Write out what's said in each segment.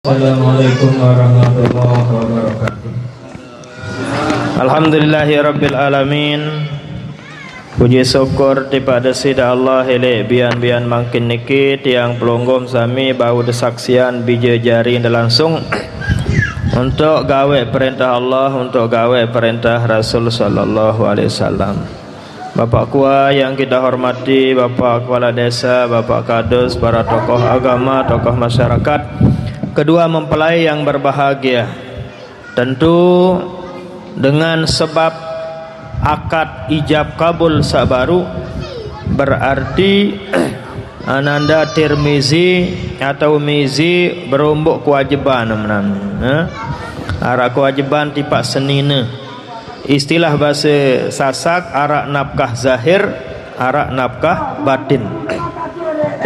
Assalamualaikum warahmatullahi wabarakatuh. Alhamdulillahirabbil alamin. Puji syukur kepada Sida Allah hele bian makin niki tiang pelonggom sami bau desaksian bija jari langsung untuk gawe perintah Allah, untuk gawe perintah Rasul sallallahu alaihi wasallam. Bapak Kua yang kita hormati, Bapak Kepala Desa, Bapak Kades, para tokoh agama, tokoh masyarakat, kedua mempelai yang berbahagia. Tentu dengan sebab akad ijab kabul sabaru berarti Ananda Tirmizi atau Mizi berumbuk kewajiban ara kewajiban tipak senina. Istilah bahasa Sasak arak nafkah zahir, arak nafkah batin.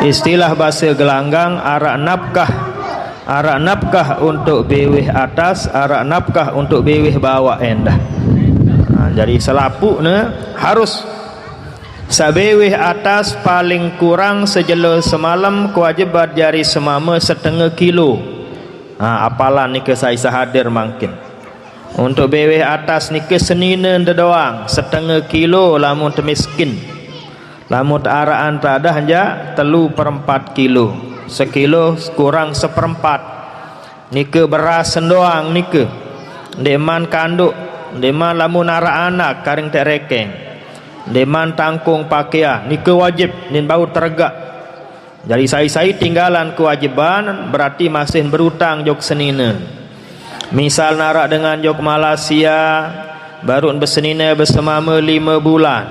Istilah bahasa Gelanggang arak nafkah untuk beweh atas, arak nafkah untuk beweh bawah endah. Jadi selapuknya harus sabeweh atas paling kurang sejelo semalam kewajiban jari semama setengah kilo. Apalan ni ke saya hadir mungkin. Untuk beweh atas ni ke senina doang setengah kilo lamun termiskin. Lamun araan tadah aja 3/4 kilo. Sekilo kurang 1/4. Nike beras doang nike. Deman kanduk, deman lamun ara anak karing tak rekeng. Deman tangkung pakaian nike wajib nin bau tergak. Jadi saya tinggalan kewajiban berarti masih berutang jok senina. Misal narak dengan jok Malaysia baru bersenina bersemama 5 bulan.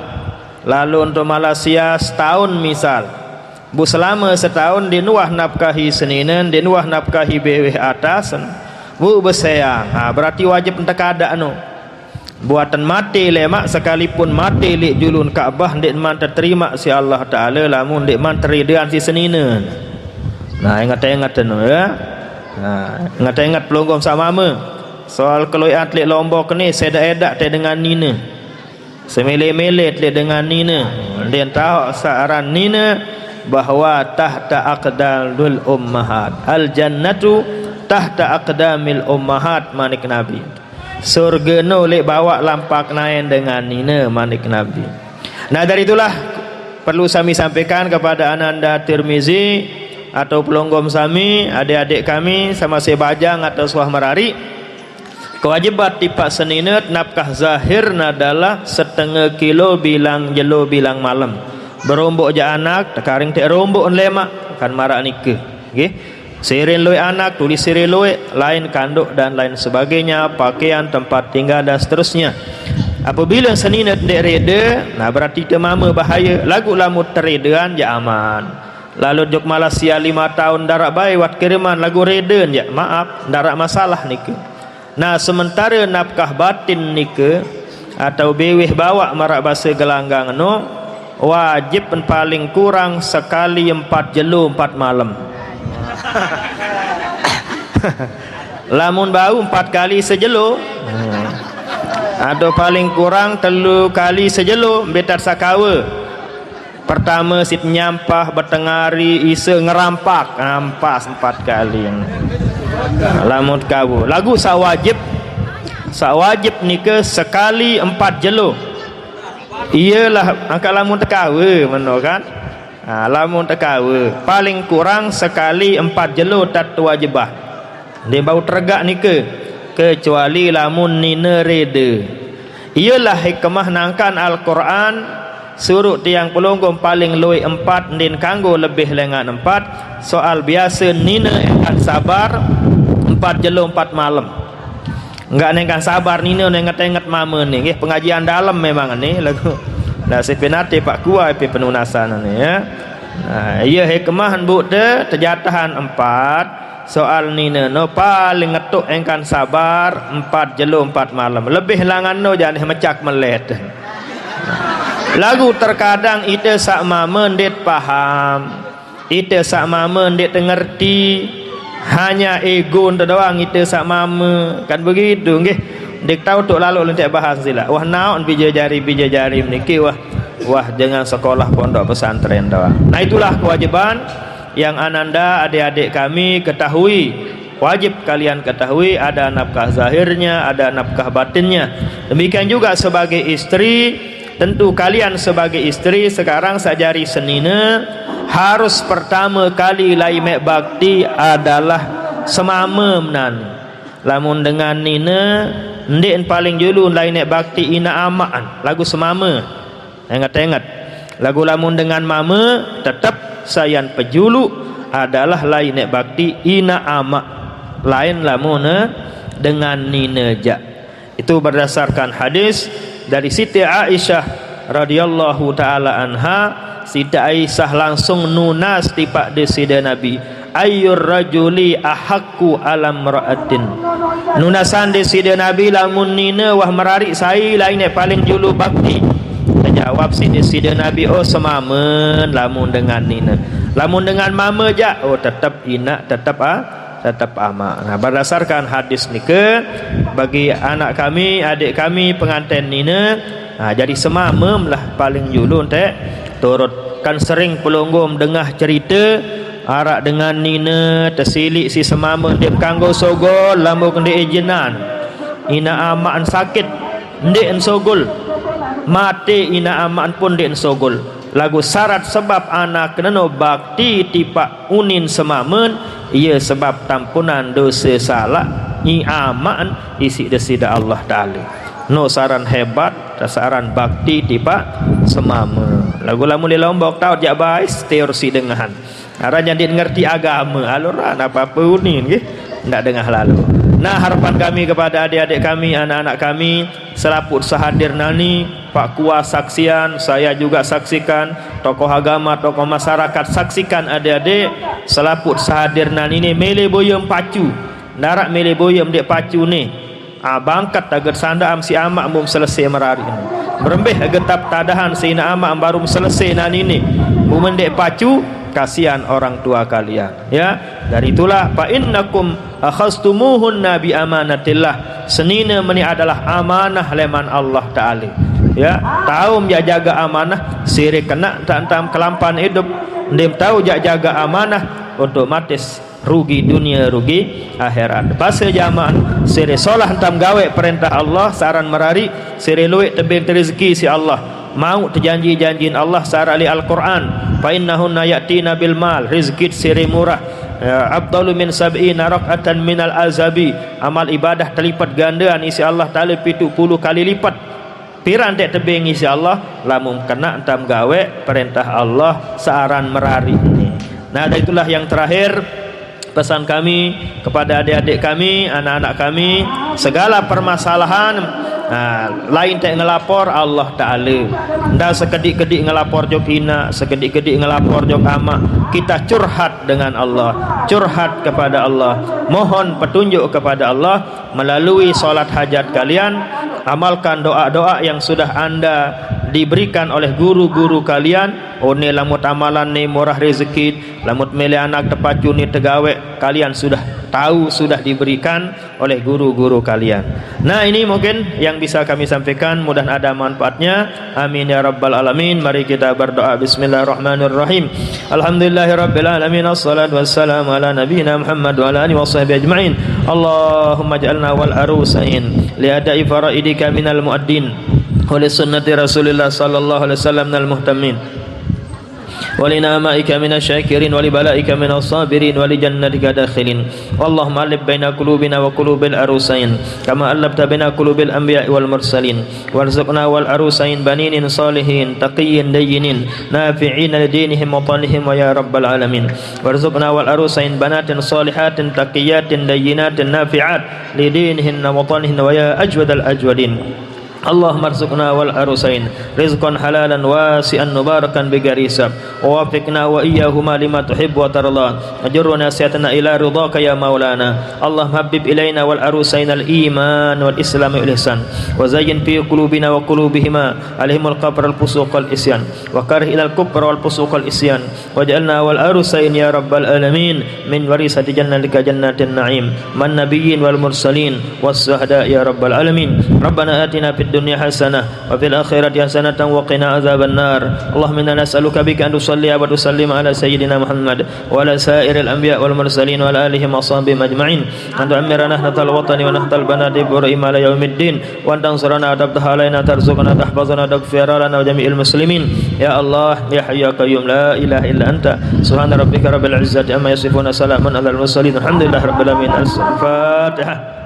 Lalu untuk Malaysia setahun misal. Bu selama setahun dinuah nafkahi seninen, dinuah nafkahi beweh atas. Bu bersayang. Berarti wajib entak ada anu. Buatan mati lemak sekalipun mati lik julun Kaabah ndik man terima si Allah Taala lamun ndik man teridian si seninen. Ingat anu ya. Ingat pelonggom samama. Soal keloi atlet Lombok ni sedak-edak te dengan nina. Semele-mele te dengan nina. Dia tahu saaran nina bahwa tahta aqdamil ummahat, al jannatu tahta aqdamil ummahat manik Nabi. Surga no lek bawa lampak naen dengan nina manik Nabi. Nah dari itulah perlu kami sampaikan kepada Ananda Tirmizi atau pelonggom sami, adik-adik kami sama sebajang atau suah merari. Kewajiban tipak seninat nafkah zahir adalah setengah kilo bilang jelo bilang malam. Berombok je anak tekaring tak rombok lemak kan marak nikah. Okey. Sirin loy anak, tulis sirin loy, lain kanduk dan lain sebagainya, pakaian, tempat tinggal dan seterusnya. Apabila seninat dek reda, berarti ke mama bahaya. Lagu lamut teredean je aman. Lalu jok Malaysia 5 tahun darak baik wat kiriman lagu reda je, maaf, darak masalah nikah. Nah, sementara nafkah batin nikah atau beweh bawa marak bahasa Gelanggang no wajib paling kurang sekali 4 jelo 4 malam. Lamun bau 4 kali sejelo. Atau paling kurang 3 kali sejelo betar sakawa. Pertama sit nyampah bertengari isa ngerampak nampas 4 kali. Lamun kau lagu sawajib nikah sekali 4 jelo. Iyalah angka lamun tekawe meno kan. Lamun tekawe paling kurang sekali 4 jelo tat wajibah. Dia bau tergak nikah kecuali lamun nina reda. Iyalah hikmah nangkan Al-Quran suruh tiang pelonggom paling luai 4 din kanggo lebih lengan 4 soal biasa nina akan sabar 4 jelo 4 malam. Enggak nengkan sabar nina nengat-nengat mama ni. Pengajian dalam memang ni lagu. Dah sepenate Pak Kua penunasan ni ya. Ia hikmah bu de terjatahan 4 soal nina no paling ngetuk engkan sabar 4 jelo 4 malam. Lebih langan no jangan mecak melet. Lagu terkadang ite sak mama ndet paham, ite sak mama ndet ngerti, hanya ego doang ite sak mama kan begitu nggih. Dek tahu tok lalu lentek bahas sila. Wah naon bija jari niki wah jangan sekolah pondok pesantren doang. Nah itulah kewajiban yang Ananda adik-adik kami ketahui wajib kalian ketahui ada nafkah zahirnya, ada nafkah batinnya. Demikian juga sebagai istri, tentu kalian sebagai istri sekarang sajari senina harus pertama kali lai mek bakti adalah semama menan. Lamun dengan nina ndek paling dulu lai nek bakti ina amaan lagu semama. Ingat-ingat. Lagu lamun dengan mama tetap sayan pejulu adalah lai nek bakti ina ama. Lain lamun dengan nina ja. Itu berdasarkan hadis dari Siti Aisyah radhiyallahu taala anha. Siti Aisyah langsung nunas tipak de sida Nabi, ayyur rajuli ahakku alam ra'atin. Nunasan de sida Nabi lamun nina wah merarik sai lain yang paling julu bakti. Jawab sida Nabi, oh semamen lamun dengan nina. Lamun dengan mama ja, oh tetap ina, tetap ama. Nah, berdasarkan hadis ni bagi anak kami, adik kami pengantin nina, nah, jadi semamem lah paling julu teh turut. Kan sering pelonggom dengar cerita arak dengan nina tersilik si semamem dia kanggo sogol lambung ndek ejenan. Ina amaan sakit ndek sogol. Mati ina amaan pun ndek sogol. Lagu syarat sebab anak kena bakti tipak unin semamen ia sebab tampunan dosa salah ni amaan isi desida Allah Ta'ala. No saran hebat saran bakti tipak semama. Lagu lamun di Lombok tahu jak baik teori dengahan. Aranya dia ngerti agama aluran apa-apa unin nggih ndak dengar lalu. Nah, harapan kami kepada adik-adik kami, anak-anak kami selaput sahadir nani Pak Kuas saksian, saya juga saksikan, tokoh agama, tokoh masyarakat saksikan adik-adik selaput sahadir nani ni mele boyem pacu. Darak mele boyem dek pacu ni. Bangkat agar sanda am si amak mum selesai merari ini. Berembeh getap tadahan si ina amak baru selesai nani ni. Mum dek pacu kasihan orang tua kalian. Ya, dari itulah fa innakum akhastumuhunna bi amanatillah. Senina meni adalah amanah leman Allah Ta'ala. Ya, tahu dia jaga amanah sire kena tantam kelampan hidup. Ndim tahu jaga amanah untuk matis rugi dunia rugi akhirat. Pasal zaman sire solah entam gawe perintah Allah saran merari sire luik tebing rezeki si Allah. Mau terjanji-janjin Allah sara li Al-Quran fa innahunna ya'tina bil mal rizqit sire murah afdalu min sab'ina rak'atan minal azabi. Amal ibadah terlipat gandaan isi Allah Ta'ala 70 kali lipat. Piran dek tebing isi Allah lamun kena entam gawe perintah Allah saran merari ini. Nah, itulah yang terakhir pesan kami kepada adik-adik kami, anak-anak kami, segala permasalahan lain tak ngelapor Allah Ta'ala. Ndak sekedik-kedik ngelapor jok ina, sekedik-kedik ngelapor jok ama. Kita curhat dengan Allah, curhat kepada Allah, mohon petunjuk kepada Allah melalui solat hajat kalian. Amalkan doa-doa yang sudah anda diberikan oleh guru-guru kalian. Oh ni lamut amalan ni murah rezeki, lamut mele anak tepacu ni tegawe, kalian sudah tahu, sudah diberikan oleh guru-guru kalian. Nah, ini mungkin yang bisa kami sampaikan, mudah ada manfaatnya. Amin ya rabbal alamin. Mari kita berdoa. Bismillahirrahmanirrahim. Alhamdulillahirabbil alamin. Wassalatu wassalamu ala nabiyyina Muhammad wa ala alihi washabbihi ajmain. Allahumma ij'alna wal arusain li ada'i faraidika minal muaddin wa li sunnati Rasulillah sallallahu alaihi wasallam minal muhtamin. ولنعمائك من الشاكرين ولبلائك من الصابرين ولجنتك داخلين. اللهم ألف بين قلوبنا وقلوب الأروسين كما ألفت بين قلوب الأنبياء والمرسلين وارزقنا والأروسين بنين صالحين تقي دينين نافعين لدينهم وطنهم ويا رب العالمين. وارزقنا والأروسين بنات صالحات تقيات دينات نافعات لدينهن وطنهن ويا أجود الأجودين. اللهم ارزقنا والأرسين رزقا حلالا واسعا مباركا بغير حساب ووفقنا وإياهما لما تحب وترضى أجرنا سيئتنا إلى رضاك يا مولانا. اللهم حبب إلينا والأرسين الإيمان والإسلام والإحسان وزين في قلوبنا وقلوبهما عليهم الكفر والفسوق والعصيان وكره إلى الكفر والفسوق والعصيان واجعلنا والأرسين يا رب العالمين من ورثة جنتك جنات النعيم من النبيين والمرسلين والشهداء يا رب العالمين. ربنا آتنا في dunya hasanah wa fil akhirati hasanatan wa qina adzabannar. Allahumma inna nas'aluka bika an tusalli wa tusallim ala sayyidina Muhammad wa ala sa'iril anbiya wal mursalin wa ala alihi wa sahbihi ajma'in. An tu'ammirana nahtal watani wa nahtal banati Ibrahim ala yaumiddin wa tansurana tabtaha alaina tarzuqna tahfazana taghfir lana wa jami'il muslimin. Ya Allah ya hayyu ya qayyum la ilaha illa anta subhana rabbika rabbil izzati amma yasifun salamun alal mursalin alhamdulillahi rabbil alamin. Al-Fatihah.